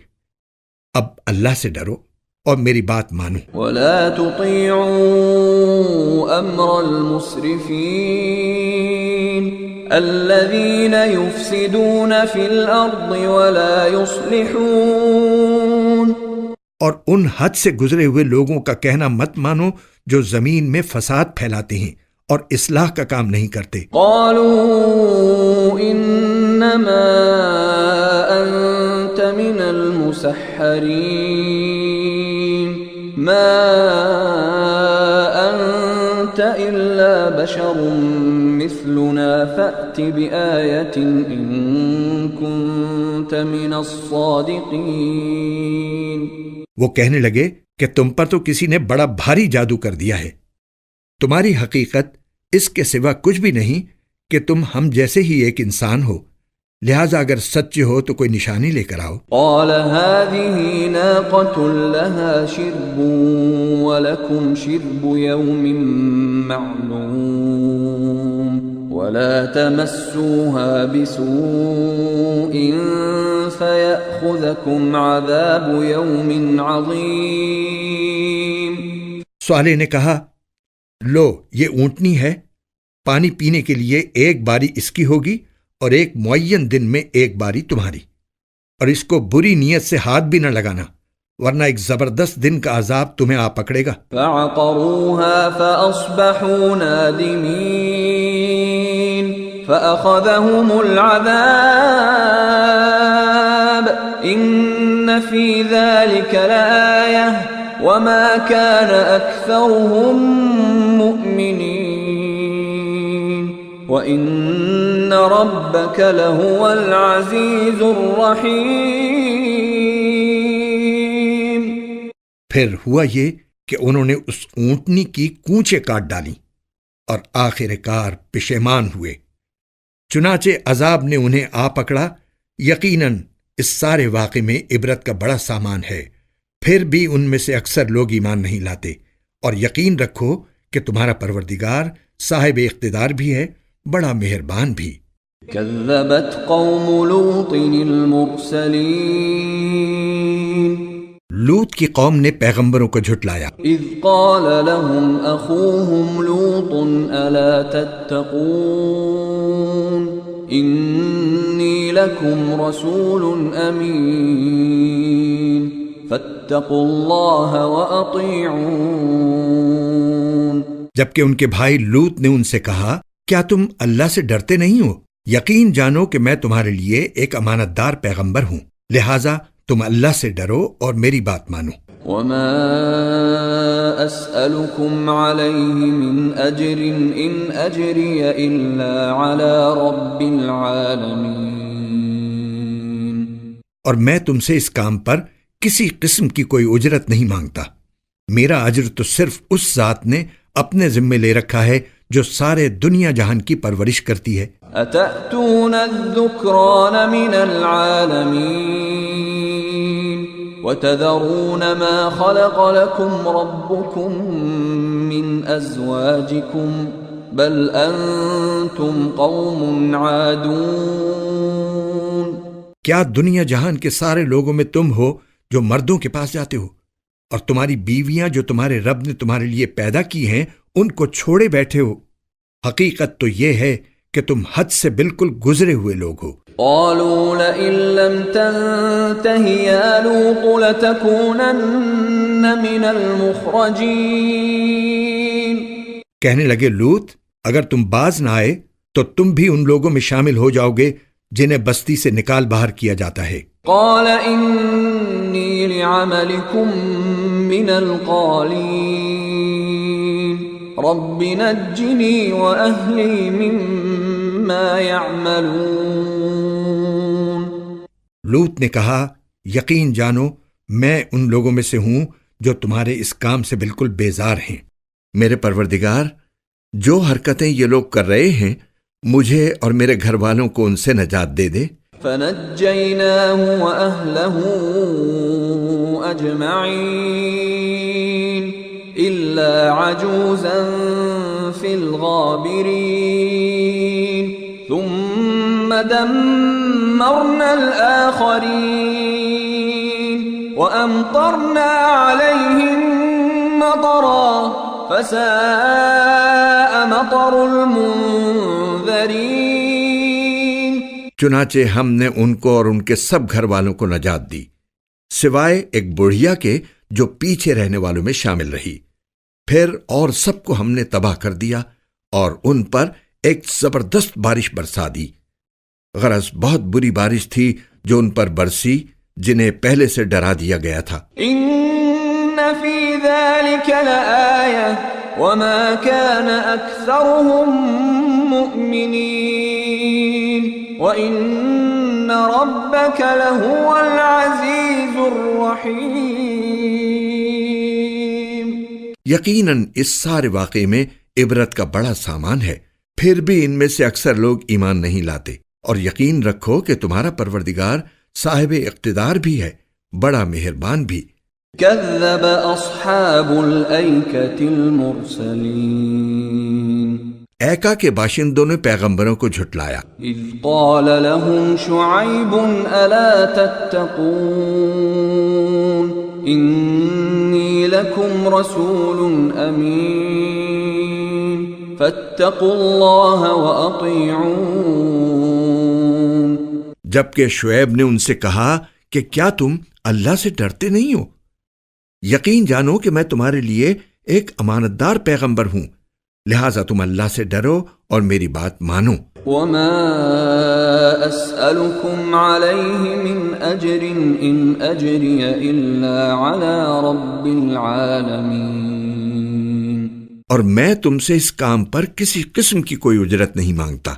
اب اللہ سے ڈرو اور میری بات مانو۔ وَلَا تُطِيعُوا أَمْرَ الْمُسْرِفِينَ الَّذِينَ يُفْسِدُونَ فِي الْأَرْضِ وَلَا يُصْلِحُونَ۔ اور ان حد سے گزرے ہوئے لوگوں کا کہنا مت مانو جو زمین میں فساد پھیلاتے ہیں اور اصلاح کا کام نہیں کرتے۔ قالوا انما انت من المسحرین ما انت الا بشر مثلنا فأت بآیة ان كنت من الصادقین۔ وہ کہنے لگے کہ تم پر تو کسی نے بڑا بھاری جادو کر دیا ہے، تمہاری حقیقت اس کے سوا کچھ بھی نہیں کہ تم ہم جیسے ہی ایک انسان ہو، لہذا اگر سچے ہو تو کوئی نشانی لے کر آؤ۔ قال هذه ناقة لها شرب ولكم شرب يوم معلوم ولا تمسوها بسوء فيأخذكم عذاب يوم عظيم۔ صالح نے کہا، لو یہ اونٹنی ہے، پانی پینے کے لیے ایک باری اس کی ہوگی اور ایک معین دن میں ایک باری تمہاری، اور اس کو بری نیت سے ہاتھ بھی نہ لگانا ورنہ ایک زبردست دن کا عذاب تمہیں آ پکڑے گا۔ فعقروها فأصبحوا نادمين فأخذهم العذاب إن في ذلك لآية وما كان أكثرهم مؤمنين وإن ربك لهو العزيز الرحيم۔ پھر ہوا یہ کہ انہوں نے اس اونٹنی کی کونچیں کاٹ ڈالیں اور آخر کار پشیمان ہوئے، چنانچہ عذاب نے انہیں آ پکڑا۔ یقیناً اس سارے واقعے میں عبرت کا بڑا سامان ہے، پھر بھی ان میں سے اکثر لوگ ایمان نہیں لاتے، اور یقین رکھو کہ تمہارا پروردگار صاحب اقتدار بھی ہے، بڑا مہربان بھی۔ كذبت قوم لوط المرسلين لوط کی قوم نے پیغمبروں کو جھٹلایا۔ اذ قال لهم اخوهم لوط الا تتقون انی لکم رسول امین فاتقوا اللہ واطیعون۔ جبکہ ان کے بھائی لوط نے ان سے کہا، کیا تم اللہ سے ڈرتے نہیں ہو؟ یقین جانو کہ میں تمہارے لیے ایک امانت دار پیغمبر ہوں، لہٰذا تم اللہ سے ڈرو اور میری بات مانو۔ وما اسألكم علیہ من اجر ان اجری الا علی رب العالمین۔ اور میں تم سے اس کام پر کسی قسم کی کوئی اجرت نہیں مانگتا، میرا اجر تو صرف اس ذات نے اپنے ذمے لے رکھا ہے جو سارے دنیا جہان کی پرورش کرتی ہے۔ اتأتون الذکران من العالمین وتذرون ما خلق لكم ربكم من ازواجكم بل انتم قوم عادون۔ کیا دنیا جہان کے سارے لوگوں میں تم ہو جو مردوں کے پاس جاتے ہو، اور تمہاری بیویاں جو تمہارے رب نے تمہارے لیے پیدا کی ہیں ان کو چھوڑے بیٹھے ہو؟ حقیقت تو یہ ہے کہ تم حد سے بالکل گزرے ہوئے لوگ ہو۔ قالوا لئن لم تنته يا لوط لتكونن من المخرجين۔ کہنے لگے، لوط اگر تم باز نہ آئے تو تم بھی ان لوگوں میں شامل ہو جاؤ گے جنہیں بستی سے نکال باہر کیا جاتا ہے۔ قال انی لعملکم من القالین رب نجنی واہلی مما یعملون۔ لوط نے کہا، یقین جانو میں ان لوگوں میں سے ہوں جو تمہارے اس کام سے بالکل بیزار ہیں۔ میرے پروردگار، جو حرکتیں یہ لوگ کر رہے ہیں مجھے اور میرے گھر والوں کو ان سے نجات دے دے۔ فنجیناہ واہلہ اجمعین الا عجوزا فی الغابرین ثم دمرنا الآخرین وامطرنا علیہم مطرا فساء مطر المنذرین۔ چنانچہ ہم نے ان کو اور ان کے سب گھر والوں کو نجات دی، سوائے ایک بڑھیا کے جو پیچھے رہنے والوں میں شامل رہی۔ پھر اور سب کو ہم نے تباہ کر دیا اور ان پر ایک زبردست بارش برسا دی۔ غرض بہت بری بارش تھی جو ان پر برسی جنہیں پہلے سے ڈرا دیا گیا تھا۔ ان فی ذلک لآیہ وما کان اکثرهم مؤمنین وان ربک لہو العزیز الرحیم۔ یقیناً اس سارے واقعے میں عبرت کا بڑا سامان ہے، پھر بھی ان میں سے اکثر لوگ ایمان نہیں لاتے، اور یقین رکھو کہ تمہارا پروردگار صاحب اقتدار بھی ہے، بڑا مہربان بھی۔ کذب اصحاب الایکۃ المرسلین۔ ایکا کے باشندوں نے پیغمبروں کو جھٹلایا۔ اذ قال لهم شعیب الا تتقون انی لکم رسول امین فاتقوا اللہ واطیعون۔ جبکہ شعیب نے ان سے کہا کہ کیا تم اللہ سے ڈرتے نہیں ہو؟ یقین جانو کہ میں تمہارے لیے ایک امانت دار پیغمبر ہوں، لہٰذا تم اللہ سے ڈرو اور میری بات مانو۔ وما اسألكم علیہ من اجر ان اجری الا علی رب العالمین۔ اور میں تم سے اس کام پر کسی قسم کی کوئی اجرت نہیں مانگتا،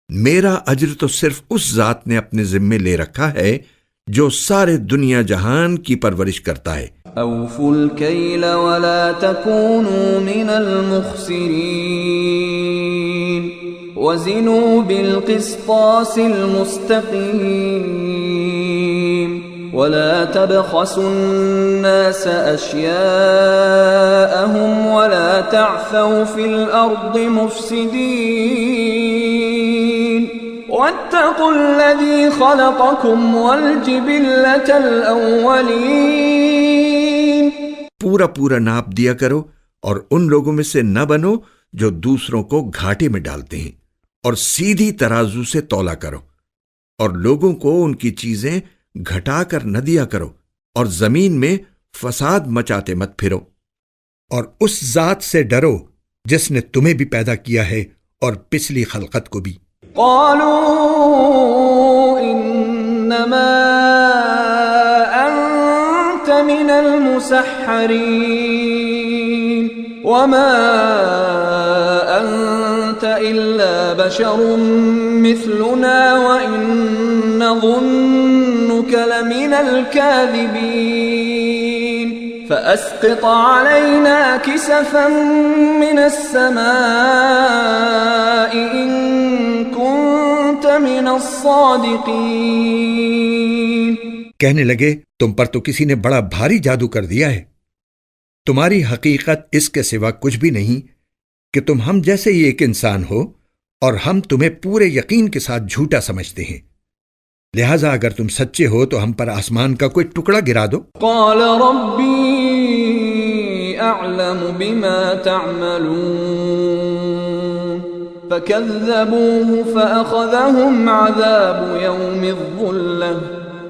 میرا اجر تو صرف اس ذات نے اپنے ذمے لے رکھا ہے جو سارے دنیا جہان کی پرورش کرتا ہے۔ اوفوا الکیل ولا تکونوا من المخسرین وزنوا بالقسطاس المستقیم ولا تبخسوا الناس اشیاءهم ولا تعثوا فی الارض مفسدین واتقوا الذی خلقکم والجبلة الاولین۔ پورا پورا ناپ دیا کرو اور ان لوگوں میں سے نہ بنو جو دوسروں کو گھاٹے میں ڈالتے ہیں، اور سیدھی ترازو سے تولا کرو، اور لوگوں کو ان کی چیزیں گھٹا کر نہ دیا کرو، اور زمین میں فساد مچاتے مت پھرو۔ اور اس ذات سے ڈرو جس نے تمہیں بھی پیدا کیا ہے اور پچھلی خلقت کو بھی۔ قالوا انما انت من المسحرین وما انت الا بشر مثلنا وان نظنك لمن الكاذبین فاسقط علينا كسفا من السماء ان كنت من الصادقین۔ کہنے لگے تم پر تو کسی نے بڑا بھاری جادو کر دیا ہے، تمہاری حقیقت اس کے سوا کچھ بھی نہیں کہ تم ہم جیسے ہی ایک انسان ہو، اور ہم تمہیں پورے یقین کے ساتھ جھوٹا سمجھتے ہیں، لہٰذا اگر تم سچے ہو تو ہم پر آسمان کا کوئی ٹکڑا گرا دو۔ قال ربی اعلم بما تعملون فكذبوه فأخذهم عذاب يوم الظلة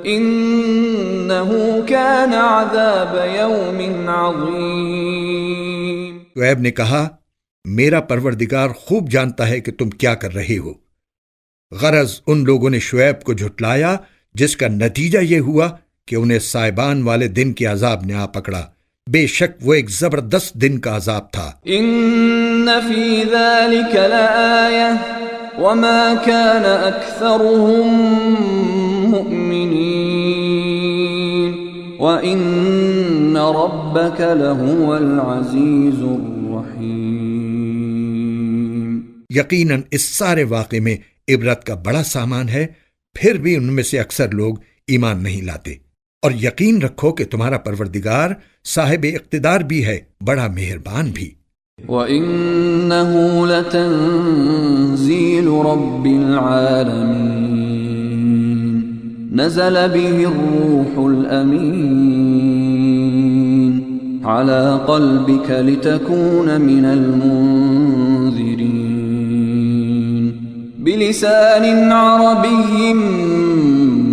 إنه كان عذاب يوم عظيم۔ شعیب نے کہا میرا پروردگار خوب جانتا ہے کہ تم کیا کر رہے ہو۔ غرض ان لوگوں نے شعیب کو جھٹلایا، جس کا نتیجہ یہ ہوا کہ انہیں سائبان والے دن کے عذاب نے آ پکڑا، بے شک وہ ایک زبردست دن کا عذاب تھا۔ ان فی ذلک لآیہ وما کان اکثرهم مؤمنین وان ربک لہو العزیز الرحیم۔ یقیناً اس سارے واقعے میں عبرت کا بڑا سامان ہے، پھر بھی ان میں سے اکثر لوگ ایمان نہیں لاتے، اور یقین رکھو کہ تمہارا پروردگار صاحب اقتدار بھی ہے، بڑا مہربان بھی۔ وَإِنَّهُ لَتَنزِيلُ رَبِّ الْعَالَمِينَ نَزَلَ بِهِ الرُّوحُ الْأَمِينُ عَلَى قَلْبِكَ لِتَكُونَ مِنَ الْمُنذِرِينَ بِلِسَانٍ عَرَبِيٍّ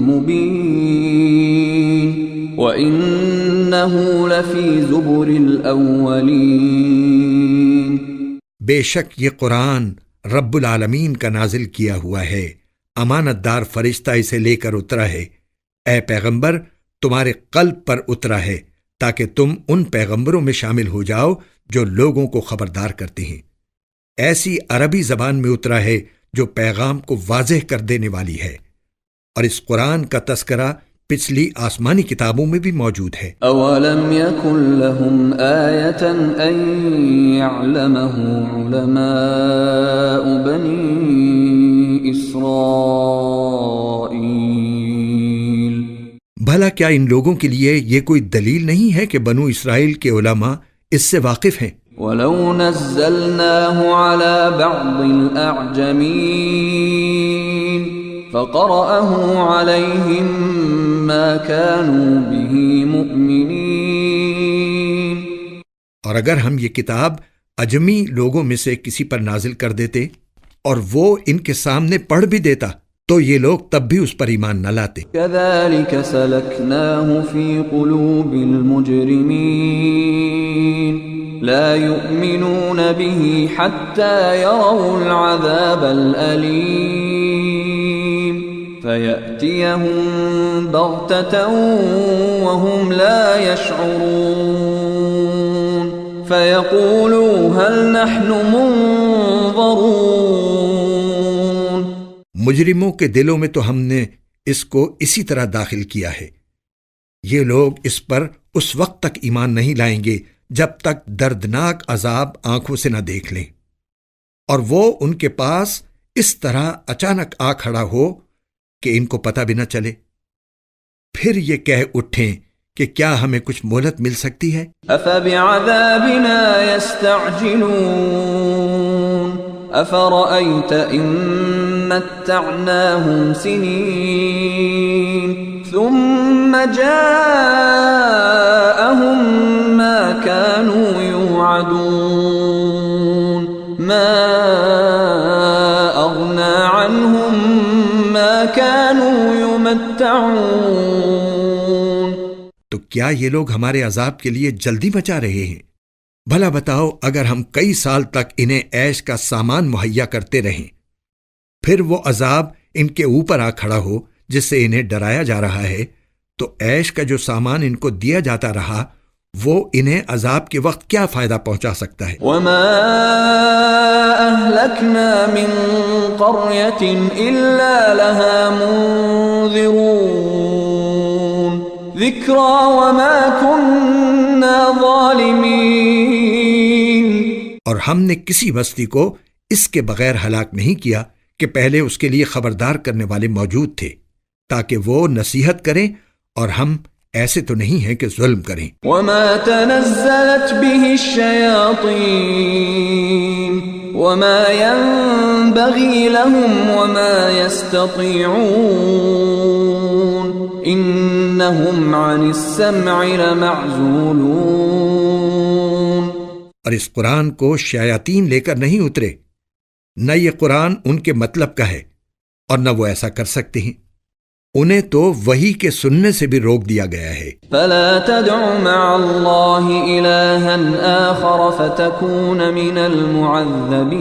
مُبِينٍ وَإِنَّهُ لَفِي زُبُرِ الْأَوَّلِينَ بے شک یہ قرآن رب العالمین کا نازل کیا ہوا ہے، امانت دار فرشتہ اسے لے کر اترا ہے۔ اے پیغمبر، تمہارے قلب پر اترا ہے تاکہ تم ان پیغمبروں میں شامل ہو جاؤ جو لوگوں کو خبردار کرتے ہیں۔ ایسی عربی زبان میں اترا ہے جو پیغام کو واضح کر دینے والی ہے، اور اس قرآن کا تذکرہ پچھلی آسمانی کتابوں میں بھی موجود ہے۔ أَوَلَمْ يَكُنْ لَهُمْ آيَةً أَنْ يَعْلَمَهُ عُلَمَاءُ بَنِي إِسْرَائِيلَ بھلا کیا ان لوگوں کے لیے یہ کوئی دلیل نہیں ہے کہ بنو اسرائیل کے علماء اس سے واقف ہیں؟ وَلَوْ نَزَّلْنَاهُ عَلَى بَعْضِ الْأَعْجَمِينَ فَقَرَأَهُ عَلَيْهِمْ مَا كَانُوا بِهِ مُؤْمِنِينَ اور اگر ہم یہ کتاب اجمی لوگوں میں سے کسی پر نازل کر دیتے اور وہ ان کے سامنے پڑھ بھی دیتا تو یہ لوگ تب بھی اس پر ایمان نہ لاتے۔ كَذَلِكَ سَلَكْنَاهُ فِي قُلُوبِ الْمُجْرِمِينَ لا يؤمنون به حتى يروا العذاب الأليم فيأتيهم بغتة وهم لا يشعرون فيقولوا هل نحن منظرون۔ مجرموں کے دلوں میں تو ہم نے اس کو اسی طرح داخل کیا ہے، یہ لوگ اس پر اس وقت تک ایمان نہیں لائیں گے جب تک دردناک عذاب آنکھوں سے نہ دیکھ لیں، اور وہ ان کے پاس اس طرح اچانک آ کھڑا ہو کہ ان کو پتہ بھی نہ چلے، پھر یہ کہہ اٹھیں کہ کیا ہمیں کچھ مہلت مل سکتی ہے؟ أَفَبِعَذَابِنَا يَسْتَعْجِلُونَ أَفَرَأَيْتَ إِن مَّتَّعْنَاهُمْ سِنِينَ ثُمَّ جَاءَهُم مَّا كَانُوا يُوعَدُونَ مَا أَغْنَىٰ عَنْهُم مَّا كَانُوا يُمَتَّعُونَ۔ تو کیا یہ لوگ ہمارے عذاب کے لیے جلدی مچا رہے ہیں؟ بھلا بتاؤ، اگر ہم کئی سال تک انہیں عیش کا سامان مہیا کرتے رہیں، پھر وہ عذاب ان کے اوپر آ کھڑا ہو جس سے انہیں ڈرایا جا رہا ہے، تو عیش کا جو سامان ان کو دیا جاتا رہا وہ انہیں عذاب کے وقت کیا فائدہ پہنچا سکتا ہے؟ وَمَا أَهْلَكْنَا مِن قَرْيَةٍ إِلَّا لَهَا مُنذِرُونَ ذِكْرَىٰ وَمَا كُنَّا ظَالِمِينَ۔ اور ہم نے کسی بستی کو اس کے بغیر ہلاک نہیں کیا کہ پہلے اس کے لیے خبردار کرنے والے موجود تھے تاکہ وہ نصیحت کریں، اور ہم ایسے تو نہیں ہیں کہ ظلم کریں۔ وَمَا تَنَزَّلَتْ بِهِ الشَّيَاطِينُ وَمَا يَنبَغِي لَهُمْ وَمَا يَسْتَطِيعُونَ إِنَّهُمْ عَنِ السَّمْعِ لَمَعْزُولُونَ۔ اور اس قرآن کو شیاطین لے کر نہیں اترے، نہ یہ قرآن ان کے مطلب کا ہے، اور نہ وہ ایسا کر سکتے ہیں، انہیں تو وحی کے سننے سے بھی روک دیا گیا ہے۔ فَلَا تَدْعُ مَعَ اللَّهِ إِلَٰهًا آخَرَ فَتَكُونَ مِنَ الْمُعَذَّبِينَ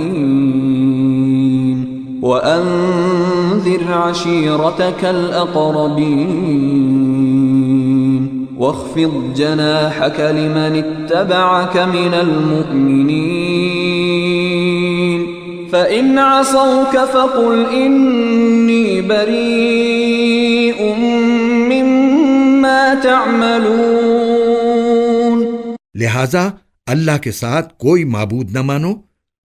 وَأَنذِرْ عَشِيرَتَكَ الْأَقْرَبِينَ وَاخْفِضْ جَنَاحَكَ لِمَنِ اتَّبَعَكَ مِنَ الْمُؤْمِنِينَ فَإِنْ عَصَوْكَ فَقُلْ إِنِّي بَرِيءٌ مِّمَّا تَعْمَلُونَ۔ لہذا اللہ کے ساتھ کوئی معبود نہ مانو،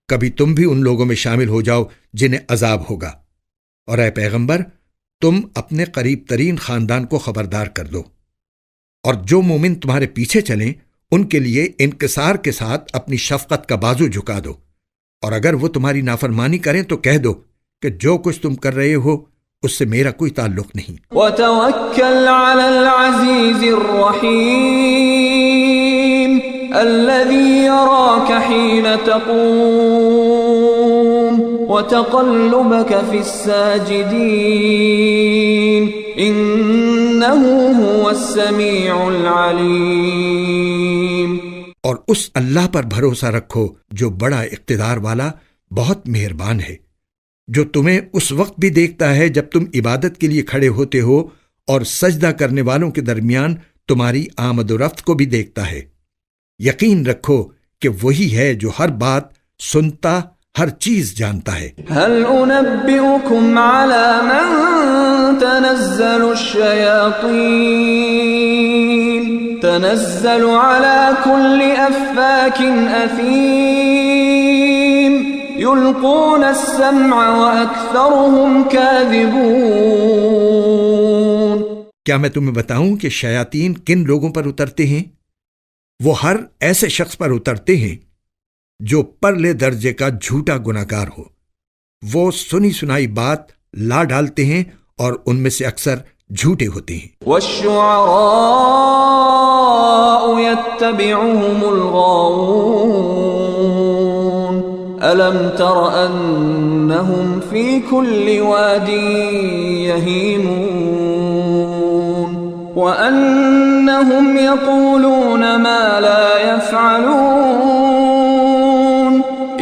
کبھی تم بھی ان لوگوں میں شامل ہو جاؤ جنہیں عذاب ہوگا، اور اے پیغمبر، تم اپنے قریب ترین خاندان کو خبردار کر دو، اور جو مومن تمہارے پیچھے چلیں ان کے لیے انکسار کے ساتھ اپنی شفقت کا بازو جھکا دو، اور اگر وہ تمہاری نافرمانی کریں تو کہہ دو کہ جو کچھ تم کر رہے ہو اس سے میرا کوئی تعلق نہیں۔ وَتَوَكَّلْ عَلَى الْعَزِيزِ الرَّحِيمِ الَّذِي يَرَاكَ حِينَ تَقُومُ وَتَقَلُّبَكَ فِي السَّاجِدِينَ إنه هو السميع العليم. اور اس اللہ پر بھروسہ رکھو جو بڑا اقتدار والا بہت مہربان ہے، جو تمہیں اس وقت بھی دیکھتا ہے جب تم عبادت کے لیے کھڑے ہوتے ہو، اور سجدہ کرنے والوں کے درمیان تمہاری آمد و رفت کو بھی دیکھتا ہے۔ یقین رکھو کہ وہی ہے جو ہر بات سنتا، ہر چیز جانتا ہے۔ هل أنبئكم على من تنزل الشياطين تنزل على كل أفاك أثيم يلقون السمع وأكثرهم كاذبون۔ کیا میں تمہیں بتاؤں کہ شیاطین کن لوگوں پر اترتے ہیں؟ وہ ہر ایسے شخص پر اترتے ہیں جو پرلے درجے کا جھوٹا گناہگار ہو۔ وہ سنی سنائی بات لا ڈالتے ہیں اور ان میں سے اکثر جھوٹے ہوتے ہیں۔ والشعراء يتبعهم الغاوون ألم تر أنهم في كل واد يهيمون وأنهم يقولون ما لا يفعلون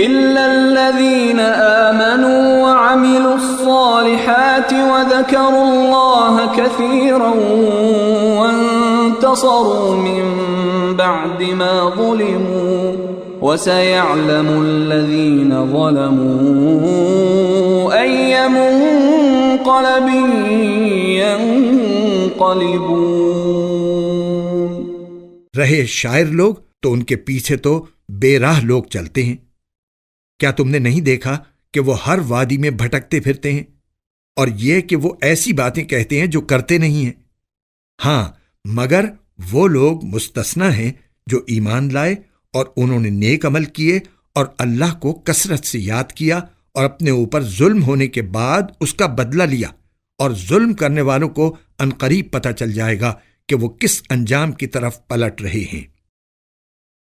إلا الذين آمنوا وعملوا الصالحات وذكروا الله كثيرا وانتصروا من بعد ما ظلموا وسيعلم الذين ظلموا أي منقلب ينقلبون۔ رہے شاعر لوگ تو ان کے پیچھے تو بے راہ لوگ چلتے ہیں۔ کیا تم نے نہیں دیکھا کہ وہ ہر وادی میں بھٹکتے پھرتے ہیں، اور یہ کہ وہ ایسی باتیں کہتے ہیں جو کرتے نہیں ہیں؟ ہاں، مگر وہ لوگ مستثنا ہیں جو ایمان لائے اور انہوں نے نیک عمل کیے اور اللہ کو کثرت سے یاد کیا اور اپنے اوپر ظلم ہونے کے بعد اس کا بدلہ لیا، اور ظلم کرنے والوں کو عنقریب پتہ چل جائے گا کہ وہ کس انجام کی طرف پلٹ رہے ہیں۔